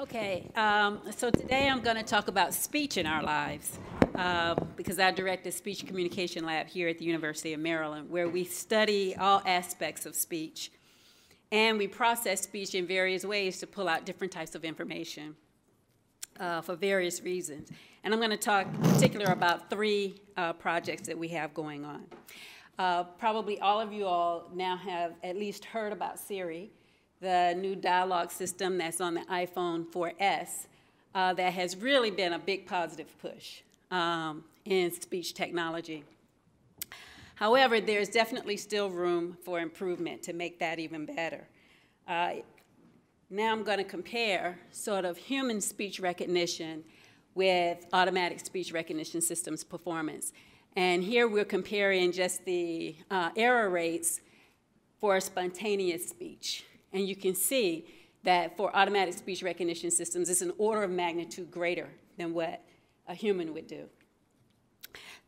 Okay, so today I'm going to talk about speech in our lives because I direct the Speech Communication Lab here at the University of Maryland, where we study all aspects of speech, and we process speech in various ways to pull out different types of information for various reasons. And I'm going to talk in particular about three projects that we have going on. Probably all of you all now have at least heard about Siri, the new dialogue system that's on the iPhone 4S that has really been a big positive push in speech technology. However, there's definitely still room for improvement to make that even better. Now I'm going to compare sort of human speech recognition with automatic speech recognition systems performance. And here we're comparing just the error rates for spontaneous speech. And you can see that for automatic speech recognition systems, it's an order of magnitude greater than what a human would do.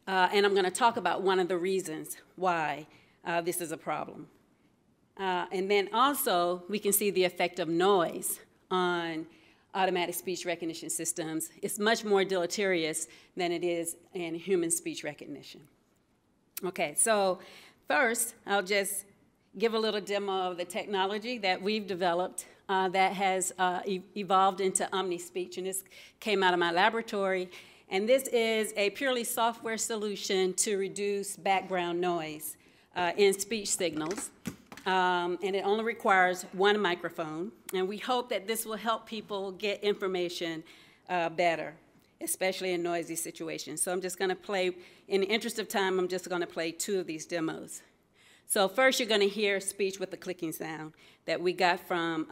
And I'm going to talk about one of the reasons why this is a problem. And then also, we can see the effect of noise on automatic speech recognition systems. It's much more deleterious than it is in human speech recognition. Okay, so first, I'll just give a little demo of the technology that we've developed that has evolved into OmniSpeech, and this came out of my laboratory. And this is a purely software solution to reduce background noise in speech signals. And it only requires one microphone. And we hope that this will help people get information better, especially in noisy situations. So I'm just going to play, in the interest of time, I'm just going to play two of these demos. So first, you're going to hear speech with the clicking sound that we got from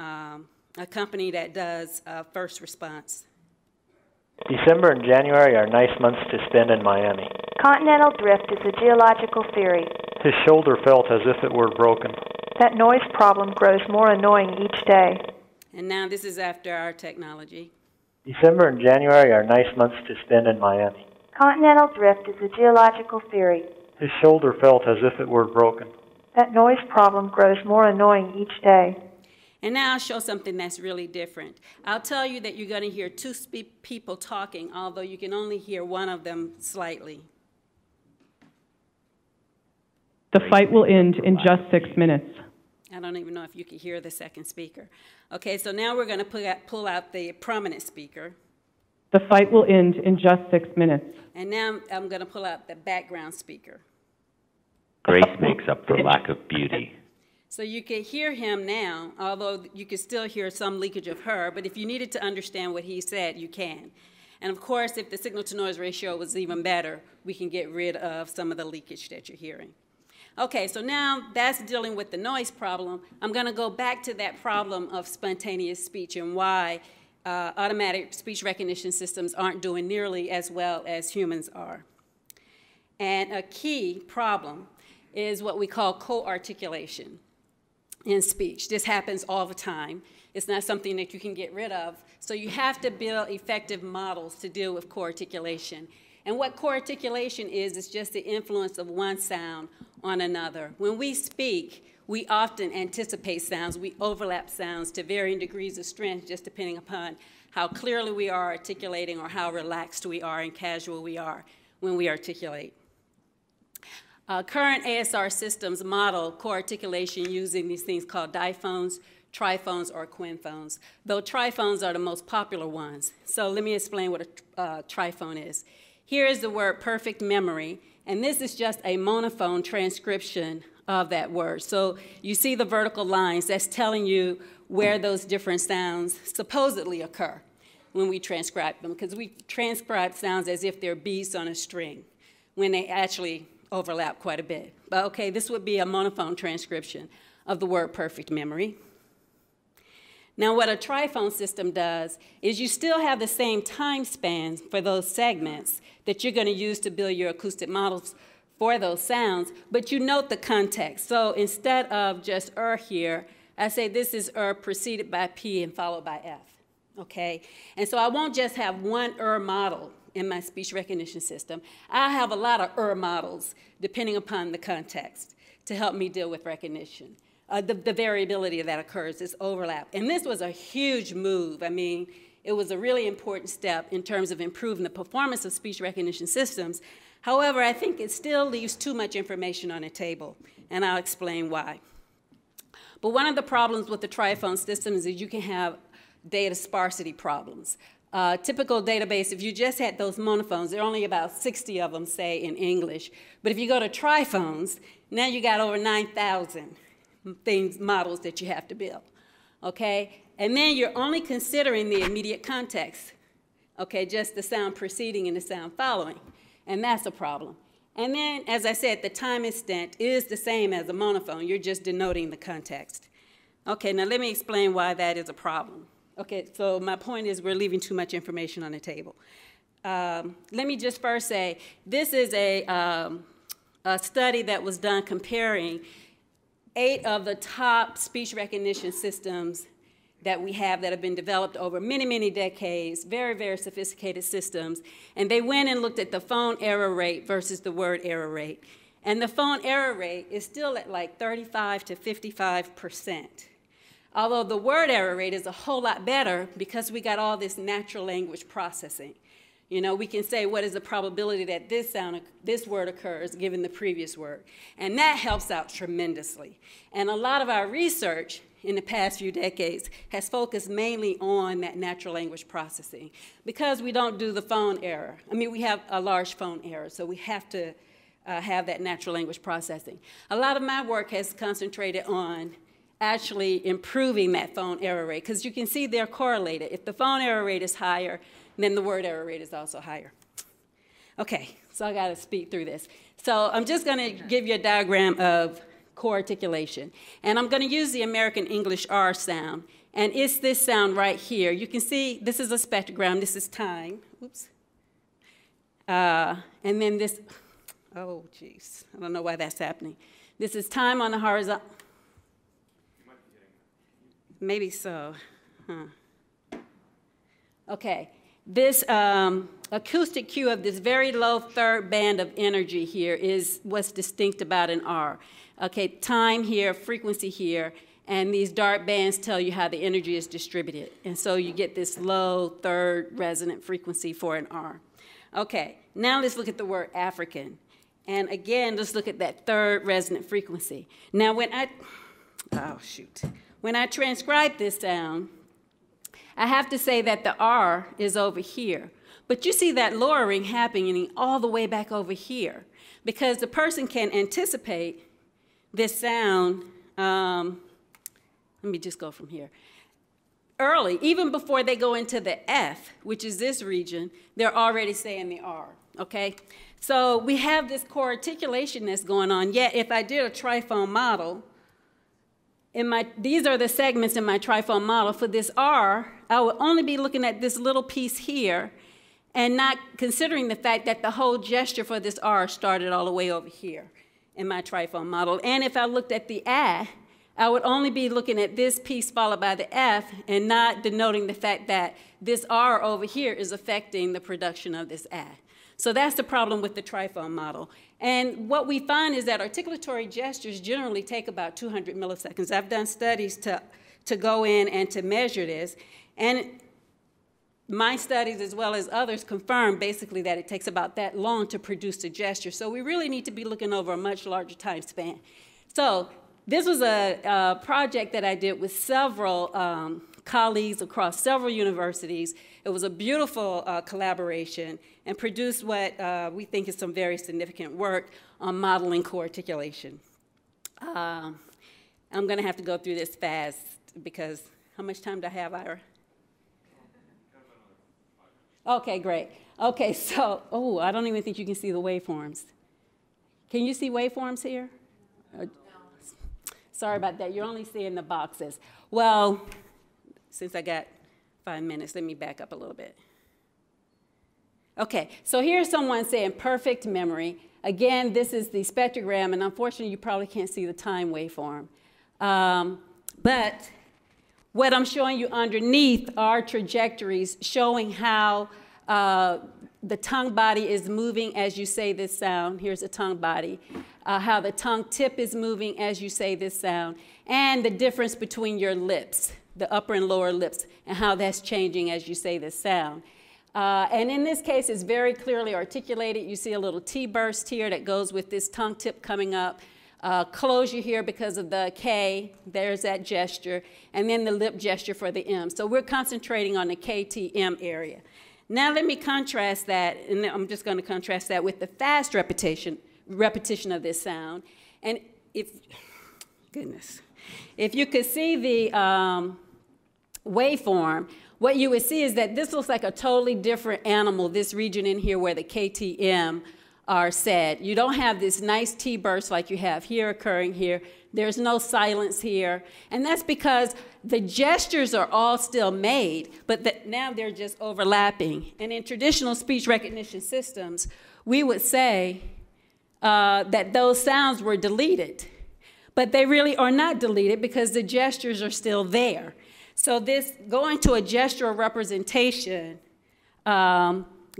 a company that does first response. December and January are nice months to spend in Miami. Continental drift is a geological theory. His shoulder felt as if it were broken. That noise problem grows more annoying each day. And now this is after our technology. December and January are nice months to spend in Miami. Continental drift is a geological theory. His shoulder felt as if it were broken. That noise problem grows more annoying each day. And now I'll show something that's really different. I'll tell you that you're going to hear two people talking, although you can only hear one of them slightly. The fight will end in just 6 minutes. I don't even know if you can hear the second speaker. Okay, so now we're going to pull out the prominent speaker. The fight will end in just 6 minutes. And now I'm going to pull out the background speaker. Grace makes up for lack of beauty. So you can hear him now, although you can still hear some leakage of her, but if you needed to understand what he said, you can. And of course, if the signal-to-noise ratio was even better, we can get rid of some of the leakage that you're hearing. Okay, so now that's dealing with the noise problem. I'm going to go back to that problem of spontaneous speech and why automatic speech recognition systems aren't doing nearly as well as humans are. And a key problem is what we call co-articulation in speech. This happens all the time. It's not something that you can get rid of. So you have to build effective models to deal with co-articulation. And what co-articulation is just the influence of one sound on another. When we speak, we often anticipate sounds. We overlap sounds to varying degrees of strength, just depending upon how clearly we are articulating or how relaxed we are and casual we are when we articulate. Current ASR systems model co-articulation using these things called diphones, triphones, or quinphones, though triphones are the most popular ones. So let me explain what a triphone is. Here is the word perfect memory, and this is just a monophone transcription of that word. So you see the vertical lines, that's telling you where those different sounds supposedly occur when we transcribe them, because we transcribe sounds as if they're beads on a string when they actually overlap quite a bit. But okay, this would be a monophone transcription of the word perfect memory. Now what a triphone system does is you still have the same time spans for those segments that you're going to use to build your acoustic models for those sounds, but you note the context. So instead of just here, I say this is preceded by P and followed by F, okay? And so I won't just have one model in my speech recognition system. I have a lot of models depending upon the context to help me deal with recognition. The variability that occurs, this overlap. And this was a huge move. I mean, it was a really important step in terms of improving the performance of speech recognition systems. However, I think it still leaves too much information on the table, and I'll explain why. But one of the problems with the triphone systems is you can have data sparsity problems. Typical database, if you just had those monophones, there are only about 60 of them, say, in English. But if you go to triphones, now you got over 9,000 models that you have to build, okay? And then you're only considering the immediate context, okay, just the sound preceding and the sound following. And that's a problem. And then, as I said, the time instant is the same as a monophone. You're just denoting the context. Okay, now let me explain why that is a problem. Okay, so my point is we're leaving too much information on the table. Let me just first say, this is a study that was done comparing 8 of the top speech recognition systems that we have that have been developed over many, many decades, very, very sophisticated systems. And they went and looked at the phone error rate versus the word error rate. And the phone error rate is still at like 35 to 55%. Although the word error rate is a whole lot better because we got all this natural language processing. You know, we can say what is the probability that this word occurs given the previous word. And that helps out tremendously. And a lot of our research in the past few decades has focused mainly on that natural language processing because we don't do the phone error. I mean, we have a large phone error, so we have to have that natural language processing. A lot of my work has concentrated on actually improving that phone error rate because you can see they're correlated. If the phone error rate is higher, then the word error rate is also higher. Okay, so I got to speed through this. So I'm just going to give you a diagram of core articulation. And I'm going to use the American English R sound. And it's this sound right here. You can see this is a spectrogram. This is time. Oops. And then this, oh, geez. I don't know why that's happening. This is time on the horizontal. Maybe so. Huh. Okay. This acoustic cue of this very low third band of energy here is what's distinct about an R. Okay, time here, frequency here, and these dark bands tell you how the energy is distributed. And so you get this low third resonant frequency for an R. Okay, now let's look at the word African. And again, let's look at that third resonant frequency. Now when I transcribe this sound, I have to say that the R is over here. But you see that lowering happening all the way back over here because the person can anticipate this sound, let me just go from here. Early, even before they go into the F, which is this region, they're already saying the R, okay? So we have this core articulation that's going on, yet if I did a triphone model, these are the segments in my triphone model. For this R, I would only be looking at this little piece here and not considering the fact that the whole gesture for this R started all the way over here in my triphone model. And if I looked at the I would only be looking at this piece followed by the F and not denoting the fact that this R over here is affecting the production of this I. So that's the problem with the triphone model. And what we find is that articulatory gestures generally take about 200 milliseconds. I've done studies to go in and to measure this. And my studies, as well as others, confirm basically that it takes about that long to produce a gesture. So we really need to be looking over a much larger time span. So this was a project that I did with several colleagues across several universities. It was a beautiful collaboration and produced what we think is some very significant work on modeling co-articulation. I'm going to have to go through this fast because how much time do I have, Ira? Okay, great. Okay, so, I don't even think you can see the waveforms. Can you see waveforms here? No. Sorry about that. You're only seeing the boxes. Well, since I got 5 minutes, let me back up a little bit. Okay, so here's someone saying perfect memory. Again, this is the spectrogram, and unfortunately, you probably can't see the time waveform. But what I'm showing you underneath are trajectories showing how the tongue body is moving as you say this sound. Here's the tongue body. How the tongue tip is moving as you say this sound. And the difference between your lips. the upper and lower lips, and how that's changing as you say this sound. And in this case, it's very clearly articulated. You see a little T burst here that goes with this tongue tip coming up. Closure here because of the K, there's that gesture, and then the lip gesture for the M. So we're concentrating on the KTM area. Now let me contrast that, and I'm just going to contrast that with the fast repetition of this sound. And if you could see the waveform, what you would see is that this looks like a totally different animal, this region in here where the KTM are said. You don't have this nice T burst like you have here occurring here. There's no silence here. And that's because the gestures are all still made, but now they're just overlapping. And in traditional speech recognition systems, we would say that those sounds were deleted. But they really are not deleted because the gestures are still there. So this going to a gestural representation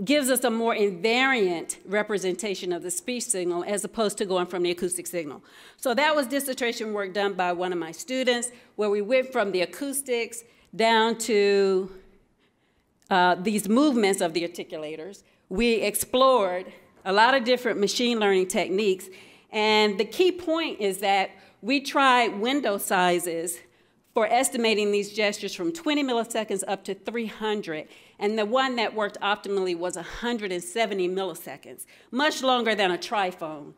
gives us a more invariant representation of the speech signal as opposed to going from the acoustic signal. So that was dissertation work done by one of my students where we went from the acoustics down to these movements of the articulators. We explored a lot of different machine learning techniques, and the key point is that we tried window sizes for estimating these gestures from 20 milliseconds up to 300. And the one that worked optimally was 170 milliseconds, much longer than a triphone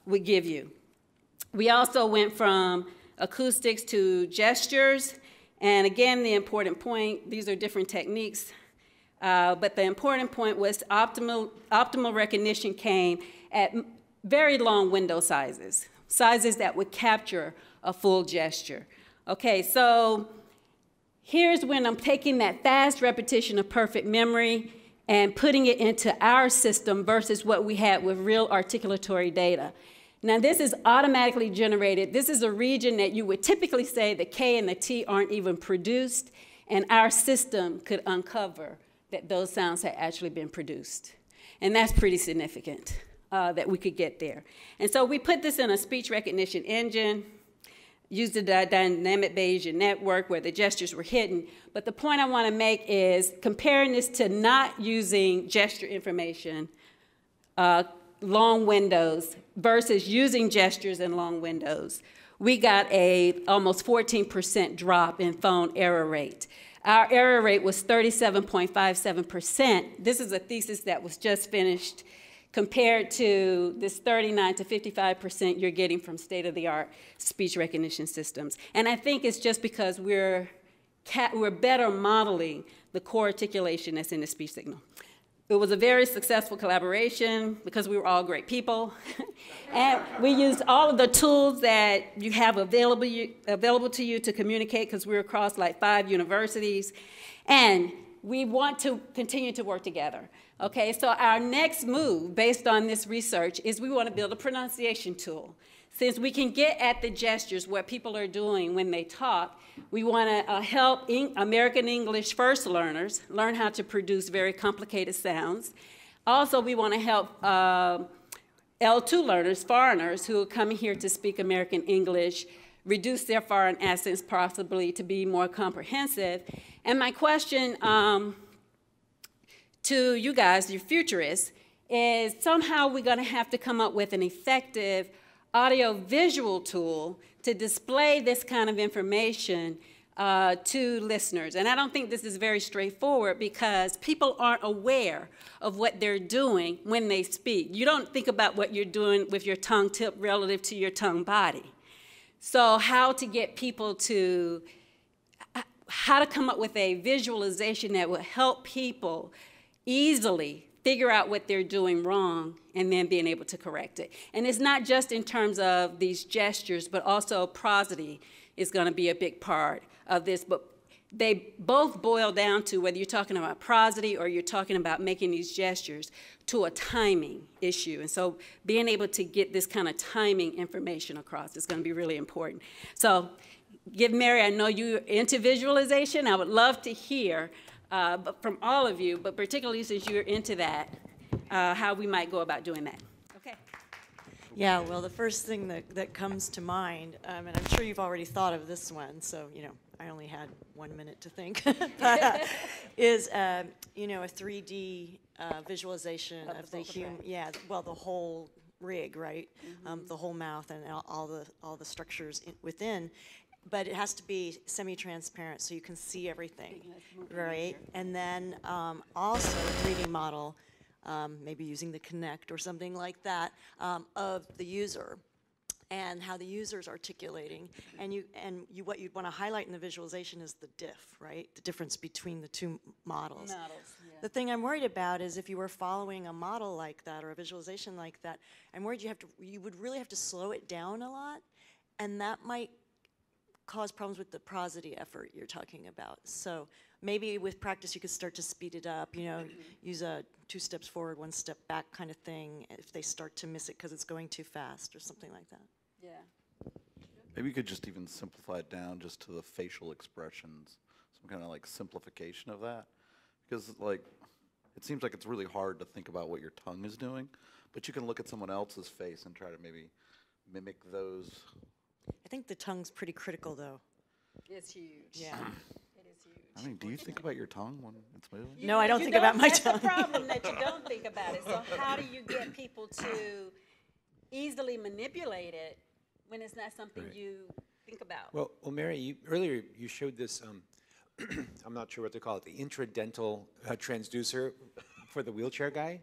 would give you. We also went from acoustics to gestures. And again, the important point, these are different techniques, but the important point was optimal recognition came at very long window sizes, sizes that would capture a full gesture. Okay, so here's when I'm taking that fast repetition of perfect memory and putting it into our system versus what we had with real articulatory data. Now this is automatically generated. This is a region that you would typically say the K and the T aren't even produced, and our system could uncover that those sounds had actually been produced. And that's pretty significant that we could get there. And so we put this in a speech recognition engine, used the dynamic Bayesian network where the gestures were hidden. But the point I want to make is comparing this to not using gesture information, long windows, versus using gestures in long windows. We got a almost 14% drop in phone error rate. Our error rate was 37.57%. This is a thesis that was just finished compared to this 39 to 55% you're getting from state-of-the-art speech recognition systems. And I think it's just because we're better modeling the core articulation that's in the speech signal. It was a very successful collaboration because we were all great people. And we used all of the tools that you have available to you to communicate because we were across like 5 universities. And we want to continue to work together. Okay, so our next move based on this research is we want to build a pronunciation tool. Since we can get at the gestures, what people are doing when they talk, we want to help American English first learners learn how to produce very complicated sounds. Also, we want to help L2 learners, foreigners who are coming here to speak American English, reduce their foreign accents possibly to be more comprehensive. And my question to you guys, your futurists, is somehow we're going to have to come up with an effective audio-visual tool to display this kind of information to listeners. And I don't think this is very straightforward because people aren't aware of what they're doing when they speak. You don't think about what you're doing with your tongue tip relative to your tongue body. So how to get people to, how to come up with a visualization that will help people easily figure out what they're doing wrong and then being able to correct it. And it's not just in terms of these gestures, but also prosody is going to be a big part of this. But they both boil down to, whether you're talking about prosody or you're talking about making these gestures, to a timing issue. And so being able to get this kind of timing information across is going to be really important. So give Mary, I know you're into visualization. I would love to hear from all of you, but particularly since you're into that, how we might go about doing that. Okay. Yeah, well, the first thing that comes to mind, and I'm sure you've already thought of this one, so, you know, I only had 1 minute to think, but, is, you know, a 3D visualization of the human, the whole rig, right? The whole mouth and all the structures within. But it has to be semi-transparent so you can see everything, right? And then also a 3D model, maybe using the Kinect or something like that, of the user and how the user's articulating. And what you'd want to highlight in the visualization is the diff, right? The difference between the two models. The thing I'm worried about is if you were following a model like that or a visualization like that, I'm worried you would really have to slow it down a lot, and that might cause problems with the prosody effort you're talking about. So maybe with practice you could start to speed it up, you know, use a 2 steps forward, 1 step back kind of thing if they start to miss it because it's going too fast or something like that. Yeah. Maybe you could just even simplify it down just to the facial expressions, some kind of like simplification of that. Because like, it seems like it's really hard to think about what your tongue is doing, but you can look at someone else's face and try to maybe mimic those. I think the tongue's pretty critical though. It's huge. Yeah. It is huge. I mean, do you think about your tongue when it's moving? No, I don't think about my tongue. That's the problem, that you don't think about it. So how do you get people to easily manipulate it when it's not something you think about? Well, Mary, earlier you showed this, I'm not sure what to call it, the intradental transducer for the wheelchair guy.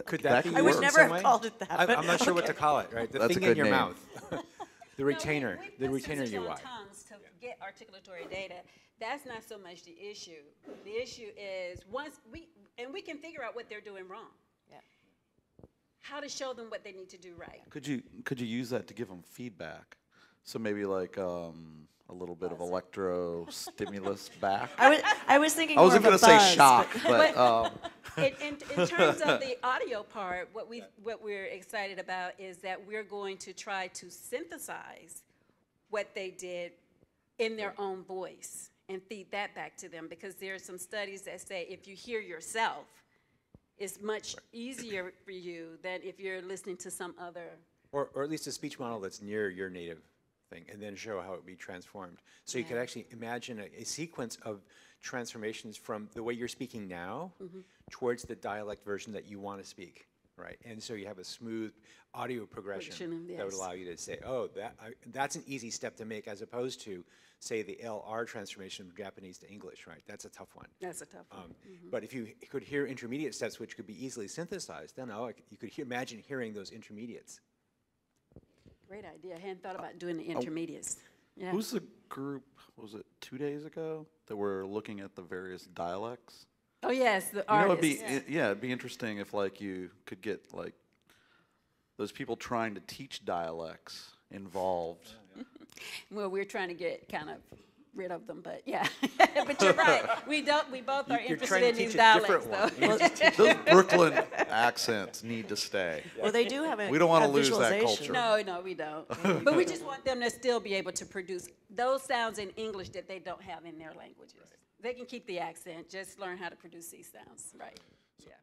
Could that be I would used in never some have way? called it that. I'm not sure what to call it, right? The That's a thing in good your name. mouth. The retainer, No, the retainer we put sensors UI. on tongues to get articulatory data. That's not so much the issue. The issue is we can figure out what they're doing wrong. Yeah. How to show them what they need to do right. Could you use that to give them feedback? So maybe like a little bit of electro stimulus back. I was thinking I wasn't more going of to a say buzz, shock, but- but In terms of the audio part, what we're excited about is that we're going to try to synthesize what they did in their own voice and feed that back to them, because there are some studies that say if you hear yourself, it's much easier for you than if you're listening to some other. Or at least a speech model that's near your native thing, and then show how it would be transformed. So you could actually imagine a sequence of transformations from the way you're speaking now towards the dialect version that you want to speak, right? And so you have a smooth audio progression that would allow you to say, oh, that's an easy step to make, as opposed to, say, the LR transformation from Japanese to English, right? That's a tough one. That's a tough one. But if you could hear intermediate steps which could be easily synthesized, then you could imagine hearing those intermediates. Great idea. I hadn't thought about doing the intermediates. Yeah. who's the group, was it 2 days ago, that were looking at the various dialects? Oh yes, the You know, artists. it'd be interesting if like you could get like those people trying to teach dialects involved. Well, we're trying to get kind of rid of them, but yeah. But you're right. We both are You're interested trying to in teach these a dialects, different though. one. Those Brooklyn accents need to stay. Well, they do have a We don't wanna a lose that visualization. culture. No, we don't. But we just want them to still be able to produce those sounds in English that they don't have in their languages. They can keep the accent, just learn how to produce these sounds, right? Yeah.